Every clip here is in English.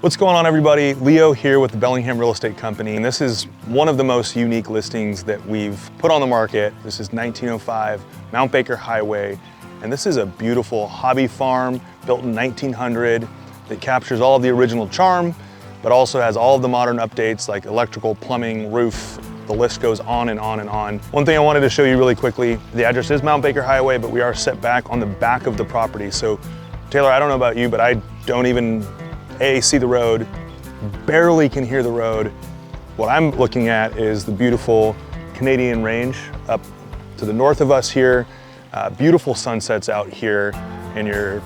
What's going on, everybody? Leo here with the Bellingham Real Estate Company, and this is one of the most unique listings that we've put on the market. This is 1905 Mount Baker Highway, and this is a beautiful hobby farm built in 1900 that captures all of the original charm, but also has all of the modern updates like electrical, plumbing, roof. The list goes on and on and on. One thing I wanted to show you really quickly, the address is Mount Baker Highway, but we are set back on the back of the property. So Taylor, I don't know about you, but I don't even see the road, barely can hear the road. What I'm looking at is the beautiful Canadian range up to the north of us here. Beautiful sunsets out here in your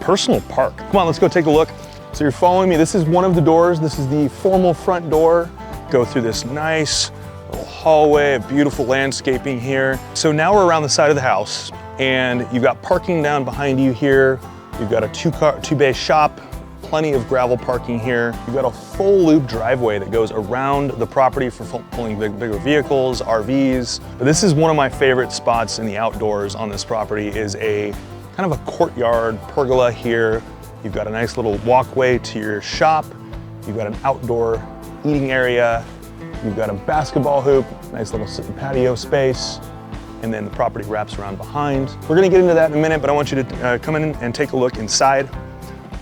personal park. Come on, let's go take a look. So you're following me. This is one of the doors. This is the formal front door. Go through this nice little hallway, beautiful landscaping here. So now we're around the side of the house and you've got parking down behind you here. You've got a two-bay shop, plenty of gravel parking here. You've got a full loop driveway that goes around the property for pulling bigger vehicles, RVs. But this is one of my favorite spots in the outdoors on this property, is a kind of a courtyard pergola here. You've got a nice little walkway to your shop. You've got an outdoor eating area. You've got a basketball hoop, nice little patio space. And then the property wraps around behind. We're gonna get into that in a minute, but I want you to come in and take a look inside.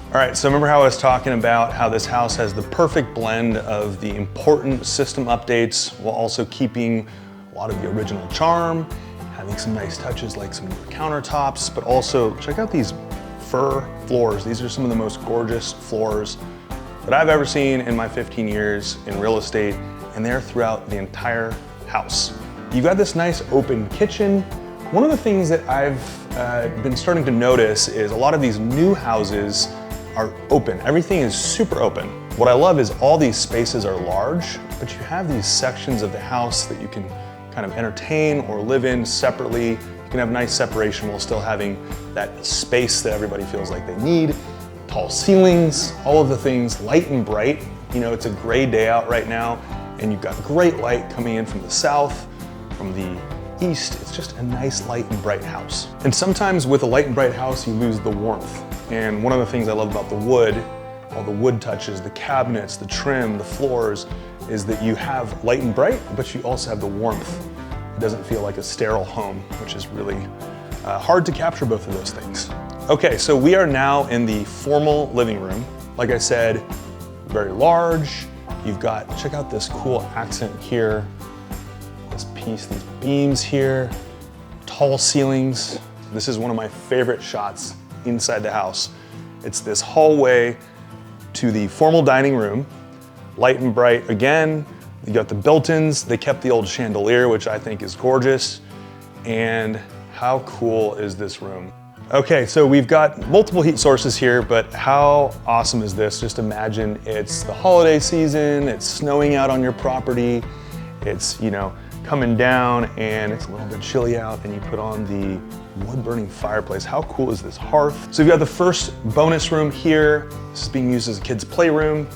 All right, so remember how I was talking about how this house has the perfect blend of the important system updates while also keeping a lot of the original charm, having some nice touches like some newer countertops, but also check out these fir floors. These are some of the most gorgeous floors that I've ever seen in my 15 years in real estate, and they're throughout the entire house. You've got this nice open kitchen. One of the things that I've been starting to notice is a lot of these new houses are open. Everything is super open. What I love is all these spaces are large, but you have these sections of the house that you can kind of entertain or live in separately. You can have nice separation while still having that space that everybody feels like they need. Tall ceilings, all of the things, light and bright. You know, it's a gray day out right now, and you've got great light coming in from the south, from the east. It's just a nice light and bright house. And sometimes with a light and bright house, you lose the warmth. And one of the things I love about the wood, all the wood touches, the cabinets, the trim, the floors, is that you have light and bright, but you also have the warmth. It doesn't feel like a sterile home, which is really hard to capture both of those things. Okay, so we are now in the formal living room. Like I said, very large. You've got, check out this cool accent here. This piece, these beams here, tall ceilings. This is one of my favorite shots inside the house. It's this hallway to the formal dining room, light and bright again. You got the built-ins. They kept the old chandelier, which I think is gorgeous. And how cool is this room? Okay, so we've got multiple heat sources here, but how awesome is this? Just imagine it's the holiday season, it's snowing out on your property, it's, you know, coming down and it's a little bit chilly out, and you put on the wood-burning fireplace. How cool is this hearth? So we've got the first bonus room here. This is being used as a kid's playroom.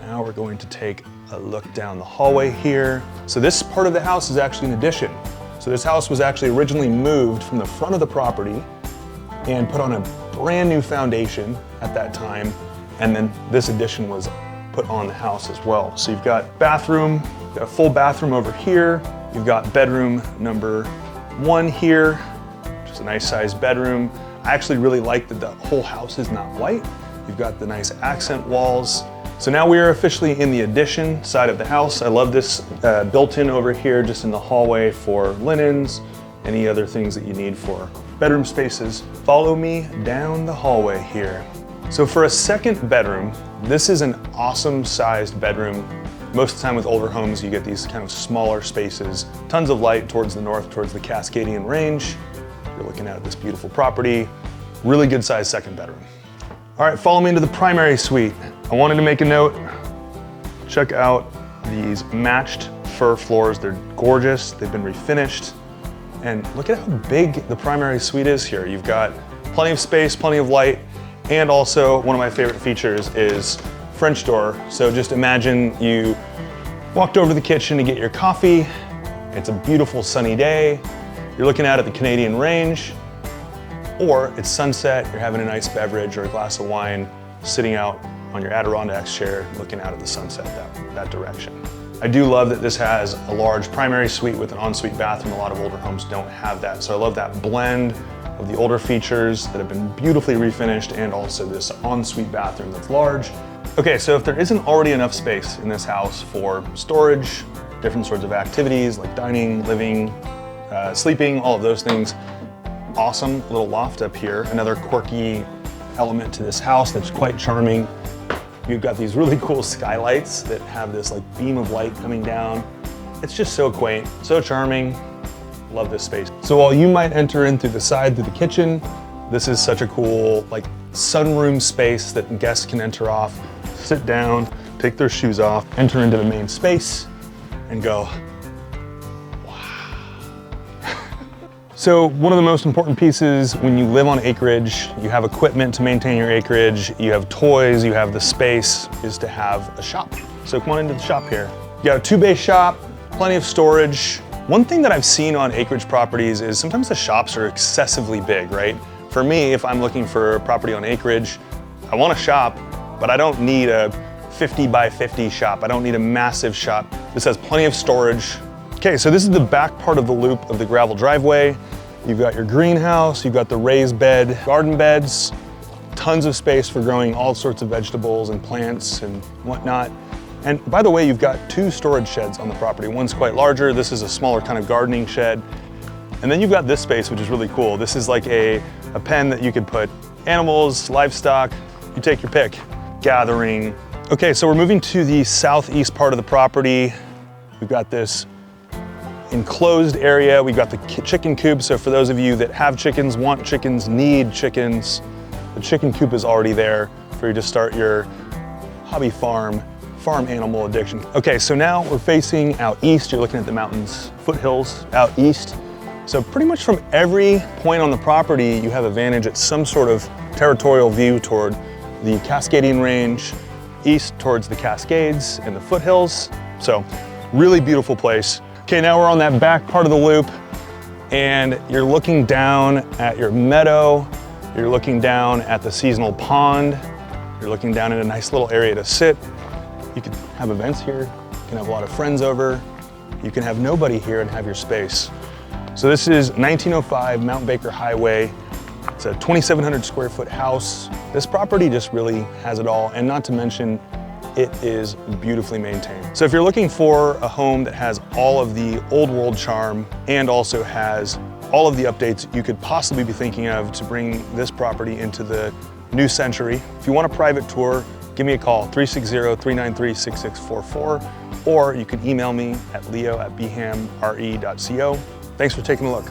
Now we're going to take a look down the hallway here. So this part of the house is actually an addition. So this house was actually originally moved from the front of the property and put on a brand new foundation at that time. And then this addition was put on the house as well. So you've got bathroom, got a full bathroom over here. You've got bedroom number 1 here, which is a nice sized bedroom. I actually really like that the whole house is not white. You've got the nice accent walls. So now we are officially in the addition side of the house. I love this built-in over here, just in the hallway for linens, any other things that you need for bedroom spaces. Follow me down the hallway here. So for a second bedroom, this is an awesome sized bedroom. Most of the time with older homes, you get these kind of smaller spaces, tons of light towards the north, towards the Cascadian Range. You're looking at this beautiful property. Really good sized second bedroom. All right, follow me into the primary suite. I wanted to make a note. Check out these matched fir floors. They're gorgeous. They've been refinished. And look at how big the primary suite is here. You've got plenty of space, plenty of light, and also one of my favorite features is French door. So just imagine you walked over to the kitchen to get your coffee. It's a beautiful sunny day. You're looking out at the Canadian Range, or it's sunset, you're having a nice beverage or a glass of wine, sitting out on your Adirondacks chair looking out at the sunset that direction. I do love that this has a large primary suite with an ensuite bathroom. A lot of older homes don't have that. So I love that blend of the older features that have been beautifully refinished and also this ensuite bathroom that's large. Okay, so if there isn't already enough space in this house for storage, different sorts of activities like dining, living, sleeping, all of those things, awesome little loft up here. Another quirky element to this house that's quite charming. You've got these really cool skylights that have this like beam of light coming down. It's just so quaint, so charming. Love this space. So while you might enter in through the side through the kitchen, this is such a cool like sunroom space that guests can enter off, sit down, take their shoes off, enter into the main space and go, So one of the most important pieces when you live on acreage, you have equipment to maintain your acreage, you have toys, you have the space, is to have a shop. So come on into the shop here. You got a 2-bay shop, plenty of storage. One thing that I've seen on acreage properties is sometimes the shops are excessively big, right? For me, if I'm looking for a property on acreage, I want a shop, but I don't need a 50 by 50 shop. I don't need a massive shop. This has plenty of storage. Okay, so this is the back part of the loop of the gravel driveway. You've got your greenhouse, you've got the raised bed, garden beds, tons of space for growing all sorts of vegetables and plants and whatnot. And by the way, you've got 2 storage sheds on the property. One's quite larger. This is a smaller kind of gardening shed. And then you've got this space, which is really cool. This is like a pen that you could put animals, livestock, you take your pick, gathering. Okay, so we're moving to the southeast part of the property. We've got this enclosed area. We've got the chicken coop. So for those of you that have chickens, want chickens, need chickens, the chicken coop is already there for you to start your hobby farm animal addiction. Okay, so now we're facing out east. You're looking at the mountains, foothills out east. So pretty much from every point on the property, you have advantage at some sort of territorial view toward the Cascading Range, east towards the Cascades and the foothills. So really beautiful place. Okay, now we're on that back part of the loop and you're looking down at your meadow, you're looking down at the seasonal pond, you're looking down at a nice little area to sit. You can have events here, you can have a lot of friends over, you can have nobody here and have your space. So this is 1905 Mount Baker Highway. It's a 2,700 square foot house. This property just really has it all, and not to mention, it is beautifully maintained. So if you're looking for a home that has all of the old world charm and also has all of the updates you could possibly be thinking of to bring this property into the new century, if you want a private tour, give me a call, 360-393-6644, or you can email me at leo@bhamre.co. Thanks for taking a look.